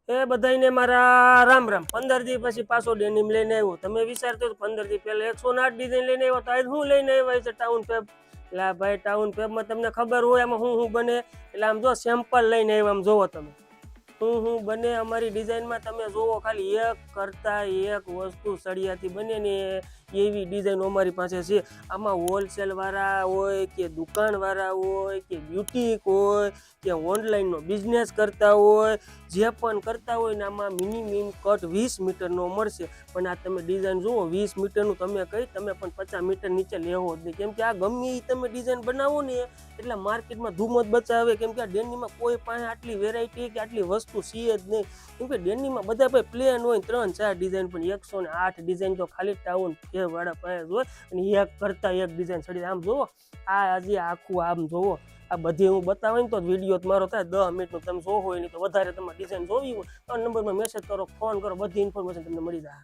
એ બધાને મારા રામ રામ 15 દી પછી પાછો ડેનિમ લઈને આવ્યો. તમે વિચારતો 15 દી પહેલા 108 ડિઝાઇન લઈને આવ્યો તો આજ હું લઈને આવ્યા છે ટાઉન પેપ. એટલે ભાઈ ટાઉન પેપમાં તમને ખબર હોય એમાં હું બને, એટલે આમ જો સેમ્પલ લઈને આવ્યા. આમ જોવો તમે હું બને અમારી ડિઝાઇનમાં. તમે જોવો ખાલી એક કરતા એક વસ્તુ સળિયાથી બને ને એવી ડિઝાઇન અમારી પાસે છે. આમાં હોલસેલ વાળા હોય કે દુકાન વાળા હોય કે બ્યુટીક હોય કે ઓનલાઈનનો બિઝનેસ કરતા હોય, જે પણ કરતા હોય ને આમાં મિનિમમ કટ 20 મીટરનો મળશે. પણ આ તમે ડિઝાઇન જુઓ 20 મીટરનું તમે કહી તમે પણ 50 મીટર નીચે લેવો જ નહીં. કેમ કે આ ગમે એ તમે ડિઝાઇન બનાવો ને એટલે માર્કેટમાં ધૂમ જ બચાવે. કેમ કે આ ડેનીમાં કોઈ પાસે આટલી વેરાયટી કે આટલી વસ્તુ છે જ નહીં. કેમ કે ડેનીમાં બધા પાસે પ્લેન હોય 3-4 ડિઝાઇન, પણ 108 ડિઝાઇન તો ખાલી ટાઉન વાળા પાસે હોય. અને એક કરતા એક ડિઝાઇન છડી. આમ જોવો આ હજી આખું આમ જોવો, આ બધી હું બતાવે ને તો વિડીયો મારો થાય 10 મિનિટનો. તમે જોવો હોય નહીં તો વધારે તમારે ડિઝાઇન જોવી હોય તો નંબરમાં મેસેજ કરો, ફોન કરો, બધી ઇન્ફોર્મેશન તમને મળી જાય.